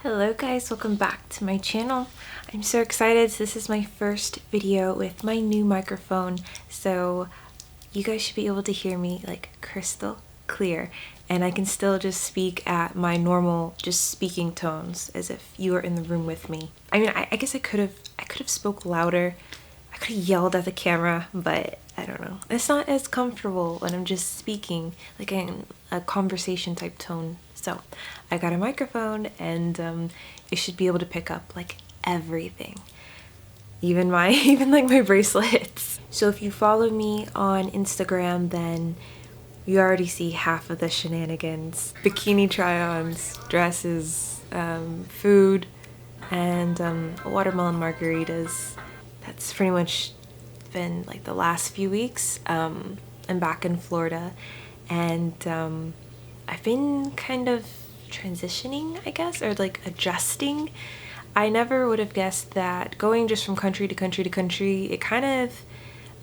Hello guys, welcome back to my channel. I'm so excited. This is my first video with my new microphone, so you guys should be able to hear me like crystal clear, and I can still just speak at my normal just speaking tones as if you were in the room with me. I mean, I guess I could have spoke louder. I could have yelled at the camera, but I don't know. It's not as comfortable when I'm just speaking like in a conversation type tone. So I got a microphone and it should be able to pick up like everything. Even like my bracelets. So if you follow me on Instagram, then you already see half of the shenanigans. Bikini try-ons, dresses, food, and watermelon margaritas. That's pretty much been like the last few weeks. I'm back in Florida, and I've been kind of transitioning, I guess, or like adjusting. I never would have guessed that going just from country to country to country, it kind of,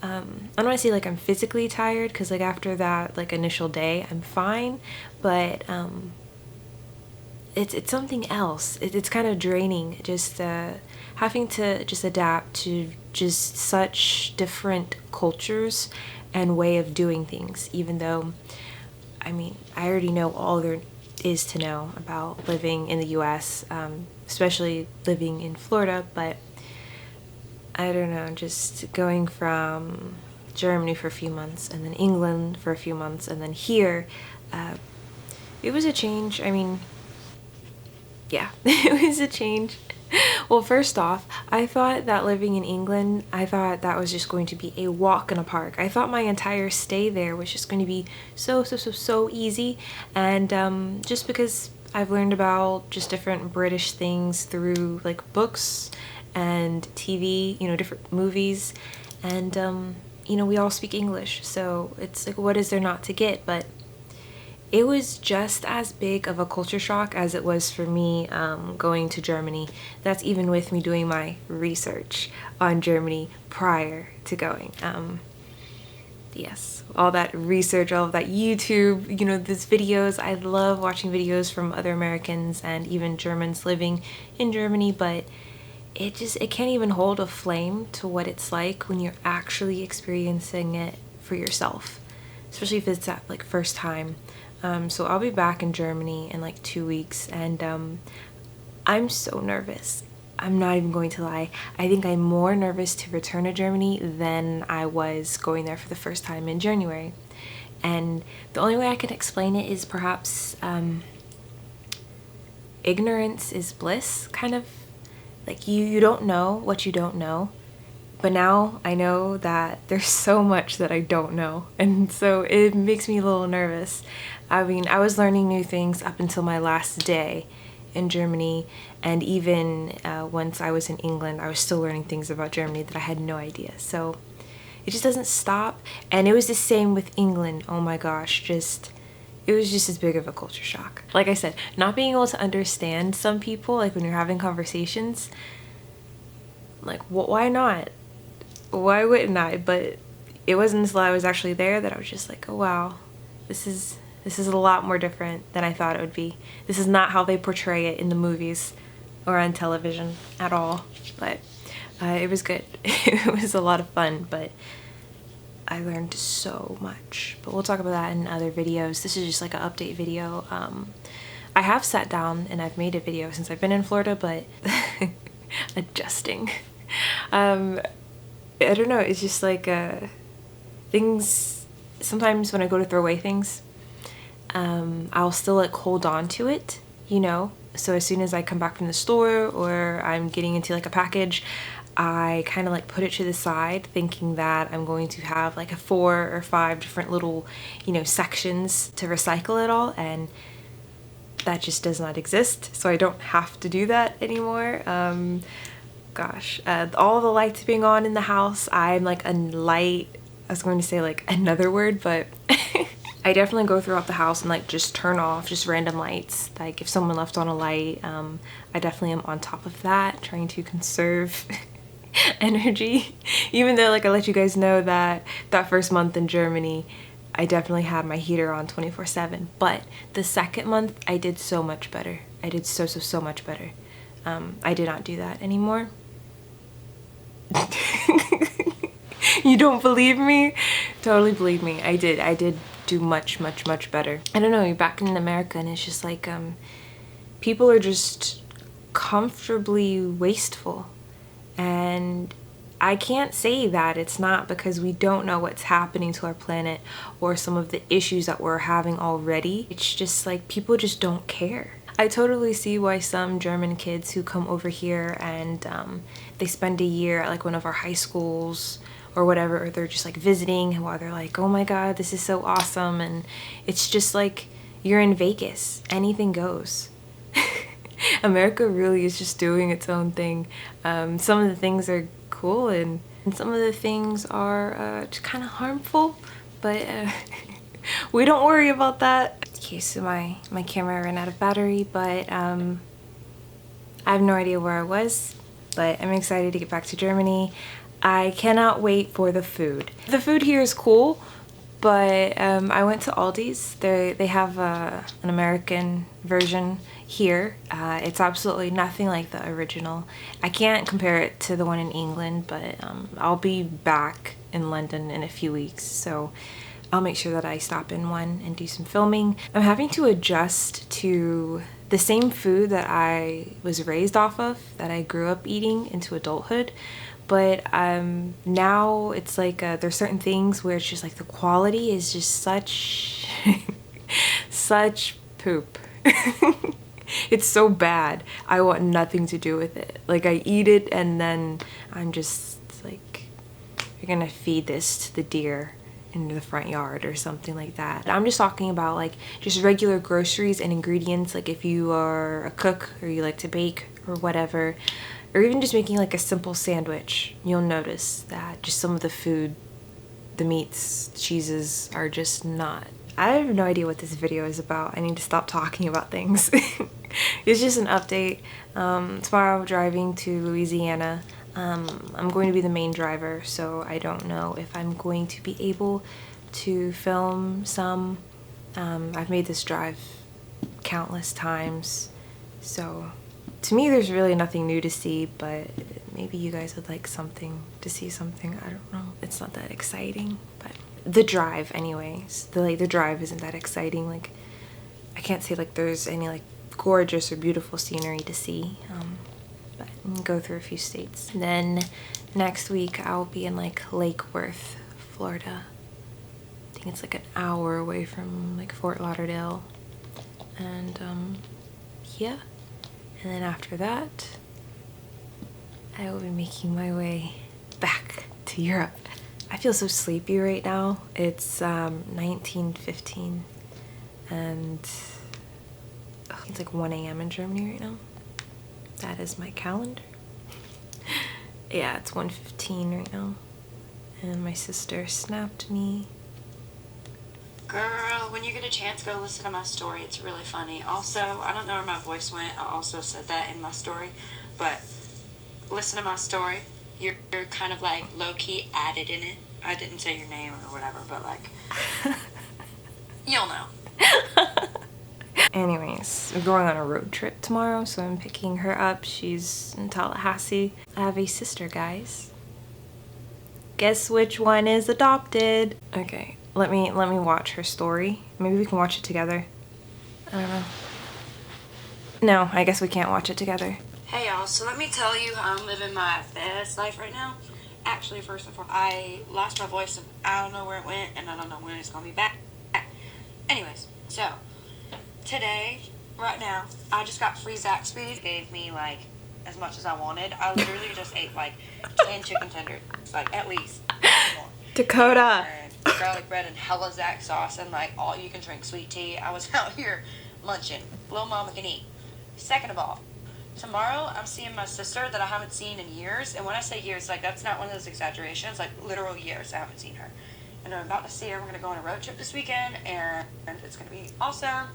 I don't want to say like I'm physically tired, because like after that like initial day I'm fine, but it's something else. It's kind of draining, just having to just adapt to just such different cultures and way of doing things, even though I mean, I already know all there is to know about living in the US, especially living in Florida, but I don't know, just going from Germany for a few months and then England for a few months and then here, it was a change. I mean, yeah, it was a change. Well, first off, I thought that living in England, I thought that was just going to be a walk in a park. I thought my entire stay there was just going to be so easy. And just because I've learned about just different British things through like books and TV, you know, different movies. And, you know, we all speak English. So it's like, what is there not to get? But it was just as big of a culture shock as it was for me going to Germany. That's even with me doing my research on Germany prior to going. Yes, all that research, all of that YouTube, you know, these videos. I love watching videos from other Americans and even Germans living in Germany, but it can't even hold a flame to what it's like when you're actually experiencing it for yourself, especially if it's that like first time. So I'll be back in Germany in like 2 weeks, and I'm so nervous. I'm not even going to lie. I think I'm more nervous to return to Germany than I was going there for the first time in January. And the only way I can explain it is perhaps ignorance is bliss, kind of. Like you don't know what you don't know. But now I know that there's so much that I don't know, and so it makes me a little nervous. I mean, I was learning new things up until my last day in Germany, and even once I was in England, I was still learning things about Germany that I had no idea. So it just doesn't stop, and it was the same with England. Oh my gosh, it was just as big of a culture shock. Like I said, not being able to understand some people, like when you're having conversations, like why not? Why wouldn't I? But it wasn't until I was actually there that I was just like, oh wow, this is a lot more different than I thought it would be. This is not how they portray it in the movies or on television at all. But it was good. It was a lot of fun, but I learned so much. But we'll talk about that in other videos. This is just like an update video. I have sat down and I've made a video since I've been in Florida, but adjusting. I don't know, it's just like things, sometimes when I go to throw away things, I'll still like hold on to it, you know? So as soon as I come back from the store or I'm getting into like a package, I kind of like put it to the side thinking that I'm going to have like 4 or 5 different little, you know, sections to recycle it all, and that just does not exist. So I don't have to do that anymore. Gosh, all the lights being on in the house, I'm like a light, I was going to say like another word, but I definitely go throughout the house and like just turn off just random lights. Like if someone left on a light, I definitely am on top of that, trying to conserve energy. Even though like I let you guys know that that first month in Germany, I definitely had my heater on 24/7, but the second month I did so much better. I did so much better. I did not do that anymore. You don't believe me? Totally believe me. I did do much better. I don't know, you're back in America and it's just like people are just comfortably wasteful, and I can't say that it's not because we don't know what's happening to our planet or some of the issues that we're having already. It's just like people just don't care. I totally see why some German kids who come over here and they spend a year at like one of our high schools or whatever, or they're just like visiting, while they're like, oh my god, this is so awesome, and it's just like you're in Vegas, anything goes. America really is just doing its own thing. Some of the things are cool and some of the things are just kind of harmful, but we don't worry about that. Okay, so my camera ran out of battery, but I have no idea where I was, but I'm excited to get back to Germany. I cannot wait for the food. The food here is cool, but I went to Aldi's. They have an American version here. It's absolutely nothing like the original. I can't compare it to the one in England, but I'll be back in London in a few weeks, so I'll make sure that I stop in one and do some filming. I'm having to adjust to the same food that I was raised off of, that I grew up eating into adulthood. But now it's like there's certain things where it's just like the quality is just such such poop. It's so bad. I want nothing to do with it. Like I eat it and then I'm just like, you're gonna feed this to the deer in the front yard or something like that. I'm just talking about like just regular groceries and ingredients, like if you are a cook or you like to bake or whatever, or even just making like a simple sandwich, you'll notice that just some of the food, the meats, cheeses are just not. I have no idea what this video is about. I need to stop talking about things. It's just an update. Tomorrow I'm driving to Louisiana. I'm going to be the main driver, so I don't know if I'm going to be able to film some. I've made this drive countless times, so to me there's really nothing new to see, but maybe you guys would like something to see something. I don't know. It's not that exciting, but the drive anyways. The drive isn't that exciting. Like I can't say like there's any like gorgeous or beautiful scenery to see. But I'm gonna go through a few states. Then next week I'll be in like Lake Worth, Florida. I think it's like an hour away from like Fort Lauderdale. And yeah. And then after that, I will be making my way back to Europe. I feel so sleepy right now. It's 19:15 and it's like 1 a.m. in Germany right now. That is my calendar. Yeah, it's 1:15 right now. And my sister snapped me. Girl, when you get a chance, go listen to my story. It's really funny. Also, I don't know where my voice went. I also said that in my story. But listen to my story. You're kind of like low-key added in it. I didn't say your name or whatever, but like, you'll know. Anyways, we're going on a road trip tomorrow, so I'm picking her up. She's in Tallahassee. I have a sister, guys. Guess which one is adopted? Okay, let me watch her story. Maybe we can watch it together. I don't know. No, I guess we can't watch it together. Hey y'all, so let me tell you how I'm living my best life right now. Actually, first and foremost, I lost my voice and I don't know where it went and I don't know when it's gonna be back. Anyways, so today, right now, I just got free Zaxby's. Gave me like as much as I wanted. I literally just ate like 10 chicken tenders, like at least. More. Dakota. And garlic bread and hella Zax sauce and like all you can drink sweet tea. I was out here munching. Little mama can eat. Second of all, tomorrow I'm seeing my sister that I haven't seen in years. And when I say years, like that's not one of those exaggerations. Like literal years I haven't seen her. And I'm about to see her. We're gonna go on a road trip this weekend, and it's gonna be awesome.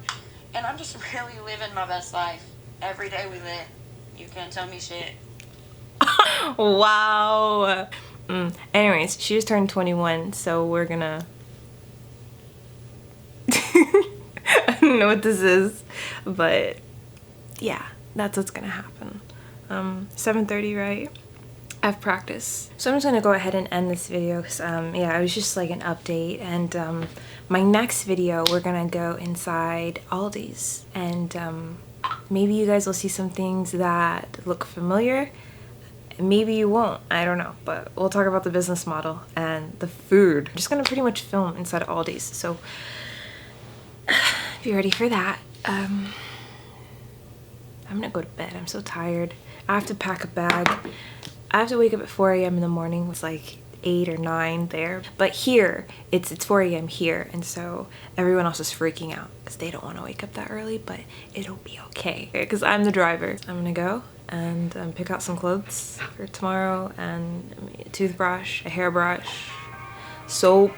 And I'm just really living my best life. Every day we live. You can't tell me shit. Wow. Anyways, she just turned 21, so we're gonna... I don't know what this is, but yeah, that's what's gonna happen. 7:30, right? I have practice. So I'm just gonna go ahead and end this video because yeah, it was just like an update. And my next video, we're gonna go inside Aldi's, and maybe you guys will see some things that look familiar. Maybe you won't, I don't know, but we'll talk about the business model and the food. I'm just gonna pretty much film inside Aldi's, so be ready for that. I'm gonna go to bed. I'm so tired. I have to pack a bag. I have to wake up at 4 a.m. in the morning. It's like 8 or 9 there. But here, it's 4 a.m. here, and so everyone else is freaking out because they don't want to wake up that early, but it'll be okay because I'm the driver. I'm gonna go and pick out some clothes for tomorrow, and a toothbrush, a hairbrush, soap,